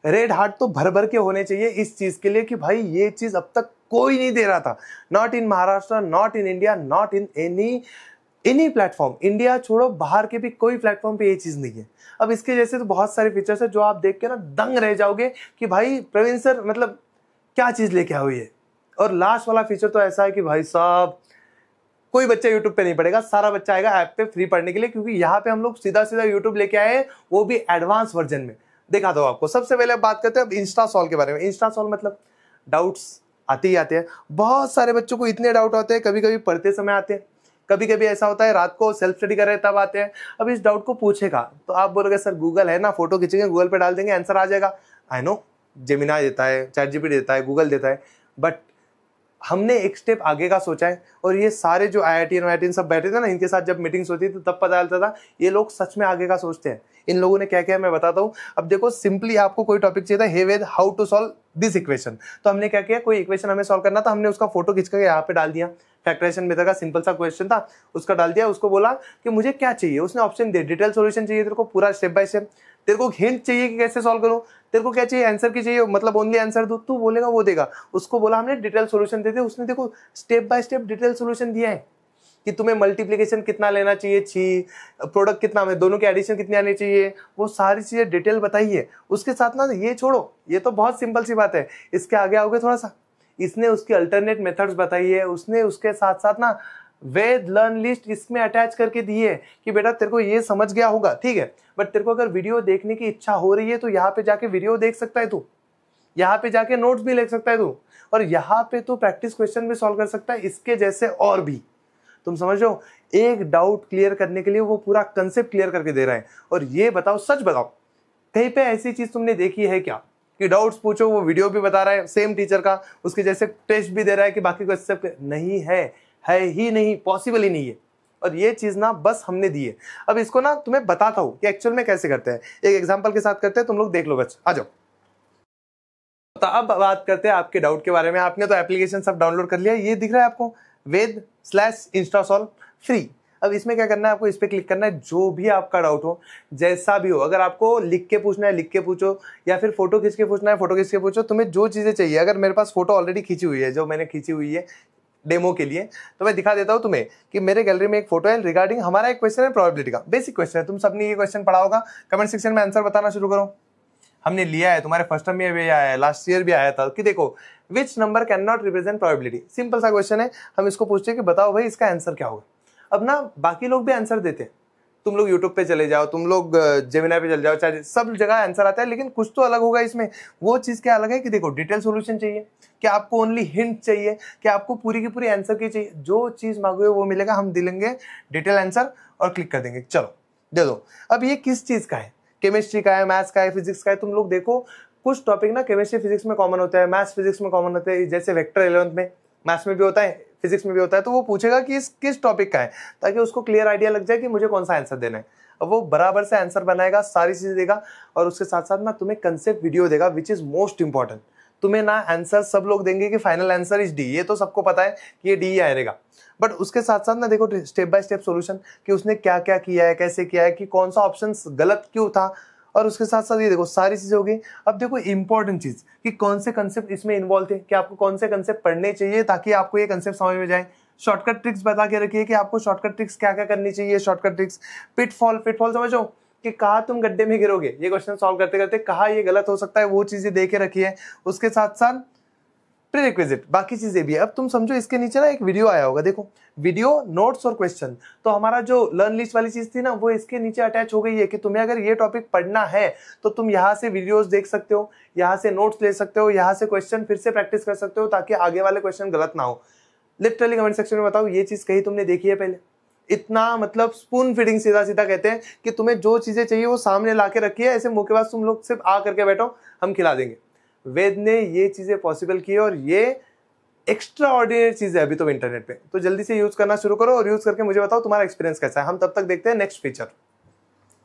Red heart तो भर भर के होने चाहिए इस चीज के लिए कि भाई ये चीज अब तक कोई नहीं दे रहा था, not in Maharashtra, not in India, not in any platform. India छोड़ो, बाहर के भी कोई प्लेटफॉर्म पे ये चीज नहीं है। अब इसके जैसे तो बहुत सारे फीचर्स है जो आप देख के ना दंग रह जाओगे कि भाई प्रवीण सर मतलब क्या चीज लेके आओ ये। और लास्ट वाला फीचर तो ऐसा है कि भाई साहब कोई बच्चा यूट्यूब पे नहीं पढ़ेगा, सारा बच्चा आएगा ऐप पे फ्री पढ़ने के लिए, क्योंकि यहाँ पे हम लोग सीधा सीधा यूट्यूब लेके आए हैं, वो भी एडवांस वर्जन में। दिखा दो आपको। सबसे पहले बात करते हैं अब इंस्टा सॉल्व के बारे में। इंस्टा सॉल्व मतलब डाउट्स आते ही आते हैं, बहुत सारे बच्चों को इतने डाउट होते हैं, कभी कभी पढ़ते समय आते हैं, कभी कभी ऐसा होता है रात को सेल्फ स्टडी कर रहे हैं तब आते हैं। अब इस डाउट को पूछेगा तो आप बोलोगे सर गूगल है ना, फोटो खींचेंगे गूगल पे डाल देंगे आंसर आ जाएगा। आई नो जेमिनाई देता है, चैट जीपीटी देता है, गूगल देता है, बट हमने एक स्टेप आगे का सोचा है। और ये सारे जो IIT सब बैठे थे ना, इनके साथ जब मीटिंग्स होती थी तब पता चलता था ये लोग सच में आगे का सोचते हैं। इन लोगों ने क्या किया मैं बताता हूँ। अब देखो सिंपली आपको कोई टॉपिक चाहिए था, hey Ved how to solve this equation, तो हमने क्या किया, कोई इक्वेशन हमें सॉल्व करना था, हमने उसका फोटो खींच कर यहाँ पे डाल दिया। फैक्टराइजेशन मेथड का सिंपल सा क्वेश्चन था, उसका डाल दिया। उसको बोला कि मुझे क्या चाहिए, उसने ऑप्शन दे, डिटेल सॉल्यूशन चाहिए तेरे को पूरा स्टेप बाय स्टेप, तेरे को हिंट चाहिए कि कैसे सॉल्व करूं, तेरे को क्या चाहिए आंसर की चाहिए, मतलब ओनली आंसर दो, तू बोलेगा वो देगा। उसको बोला हमने डिटेल सॉल्यूशन दे दे, उसने देखो step by step detail solution दिया है कि तुम्हें मल्टीप्लिकेशन कितना लेना चाहिए, प्रोडक्ट कितना में, दोनों के एडिशन कितनी आनी चाहिए, वो सारी चीजें डिटेल बताइए। उसके साथ ना ये छोड़ो, ये तो बहुत सिंपल सी बात है, इसके आगे आओगे थोड़ा सा, इसने उसकी अल्टरनेट मेथड्स बताई है, उसने उसके साथ साथ ना वेद लर्न लिस्ट इसमें अटैच करके दी है कि बेटा तेरे को ये समझ गया होगा ठीक है, बट तेरे को अगर वीडियो देखने की इच्छा हो रही है तो यहाँ पे जाके वीडियो देख सकता है तू, यहाँ पे जाके नोट्स भी लिख सकता है तू, और यहाँ पे तो प्रैक्टिस क्वेश्चन भी सॉल्व कर सकता है इसके जैसे और भी। तुम समझ रहे हो, एक डाउट क्लियर करने के लिए वो पूरा कंसेप्ट क्लियर करके दे रहा है। और ये बताओ, सच बताओ, कहीं पे ऐसी चीज तुमने देखी है क्या कि डाउट्स पूछो वो वीडियो भी बता रहा है सेम टीचर का, उसके जैसे टेस्ट भी दे रहा है कि बाकी कंसेप्ट नहीं है ही नहीं, पॉसिबल ही नहीं है। और ये चीज ना बस हमने दी है। अब इसको ना तुम्हें बताता हूं कि एक्चुअल में कैसे करते हैं, एक एग्जांपल के साथ करते हैं, तुम लोग देख लो बच्चे, आ जाओ। तो अब बात करते हैं आपके डाउट के बारे में। आपने तो एप्लीकेशन सब डाउनलोड कर लिया, ये दिख रहा है आपको वेद/इंस्टासॉल्व फ्री। अब इसमें क्या करना है, आपको इस पे क्लिक करना है, जो भी आपका डाउट हो जैसा भी हो, अगर आपको लिख के पूछना है लिख के पूछो, या फिर फोटो खींच के पूछना है फोटो खींच के पूछो, तुम्हें जो चीजें चाहिए। अगर मेरे पास फोटो ऑलरेडी खींची हुई है, जो मैंने खींची हुई है डेमो के लिए, तो मैं दिखा देता हूं तुम्हें कि मेरे गैलरी में एक फोटो है रिगार्डिंग हमारा एक क्वेश्चन है प्रोबेबिलिटी का, बेसिक क्वेश्चन है, तुम सबने ये क्वेश्चन पढ़ा होगा। कमेंट सेक्शन में आंसर बताना शुरू करो। हमने लिया है, तुम्हारे फर्स्ट टर्म में भी आया है, लास्ट ईयर भी आया था कि देखो which number can not represent probability. Simple सा क्वेश्चन है, हम इसको पूछते हैं कि बताओ भाई इसका आंसर क्या होगा। अब ना बाकी लोग भी आंसर देते हैं, तुम लोग यूट्यूब पे चले जाओ, तुम लोग जेमिनाई पे चले जाओ, चाहे सब जगह आंसर आता है, लेकिन कुछ तो अलग होगा इसमें। वो चीज क्या अलग है कि देखो डिटेल सॉल्यूशन चाहिए, क्या आपको ओनली हिंट चाहिए, क्या आपको पूरी की पूरी आंसर की चाहिए, जो चीज मांगोगे वो मिलेगा, हम दिलेंगे डिटेल आंसर और क्लिक कर देंगे, चलो दे दो। अब ये किस चीज का है, केमिस्ट्री का है, मैथ्स का है, फिजिक्स का है। तुम लोग देखो कुछ टॉपिक ना केमिस्ट्री फिजिक्स में कॉमन होता है, मैथ्स फिजिक्स में कॉमन होता है, जैसे वेक्टर 11th में मैथ्स में भी होता है, फिजिक्स में भी होता है, तो वो पूछेगा कि इस किस टॉपिक का है, ताकि उसको क्लियर आइडिया लग जाए कि मुझे कौन सा आंसर देना है। अब वो बराबर से आंसर बनाएगा, सारी चीजें देगा, और उसके साथ साथ ना तुम्हें कंसेप्ट वीडियो देगा, विच इज मोस्ट इंपॉर्टेंट। तुम्हें ना आंसर सब लोग देंगे कि फाइनल आंसर इज डी, ये तो सबको पता है कि ये डी ही आएगा, बट उसके साथ साथ ना देखो स्टेप बाय स्टेप सॉल्यूशन कि उसने क्या क्या किया है, कैसे किया है, कि कौन सा ऑप्शन गलत क्यों था, और उसके साथ साथ ये देखो सारी चीजें होगी। अब देखो इंपॉर्टेंट चीज कि कौन से कंसेप्ट इसमें इन्वॉल्व थे, कि आपको कौन से कंसेप्ट पढ़ने चाहिए ताकि आपको ये कंसेप्ट समझ में जाए। शॉर्टकट ट्रिक्स बता के रखिए कि आपको शॉर्टकट ट्रिक्स क्या क्या करनी चाहिए, शॉर्टकट ट्रिक्स। पिटफॉल समझो कि कहाँ तुम गड्ढे में गिरोगे, ये क्वेश्चन सॉल्व करते करते कहाँ ये गलत हो सकता है, वो चीजें दे के रखिए। उसके साथ साथ प्रीरिक्विजिट बाकी चीजें भी है। अब तुम समझो इसके नीचे ना एक वीडियो आया होगा, देखो वीडियो, नोट्स और क्वेश्चन। तो हमारा जो लर्न लिस्ट वाली चीज थी ना, वो इसके नीचे अटैच हो गई है कि तुम्हें अगर ये टॉपिक पढ़ना है तो तुम यहाँ से वीडियोस देख सकते हो, यहाँ से नोट्स ले सकते हो, यहाँ से क्वेश्चन फिर से प्रैक्टिस कर सकते हो, ताकि आगे वाले क्वेश्चन गलत ना हो। लिटरली कमेंट सेक्शन में बताओ ये चीज कहीं तुमने देखी है पहले? इतना मतलब स्पून फीडिंग सीधा सीधा कहते हैं कि तुम्हें जो चीजें चाहिए वो सामने ला के रखिए, ऐसे मुंह के पास तुम लोग सिर्फ आ करके बैठो, हम खिला देंगे। वेद ने ये चीजें पॉसिबल की, और ये एक्स्ट्रा ऑर्डिनरी चीज है अभी तो इंटरनेट पे। तो जल्दी से यूज करना शुरू करो, और यूज करके मुझे बताओ तुम्हारा एक्सपीरियंस कैसा है। हम तब तक देखते हैं नेक्स्ट फीचर।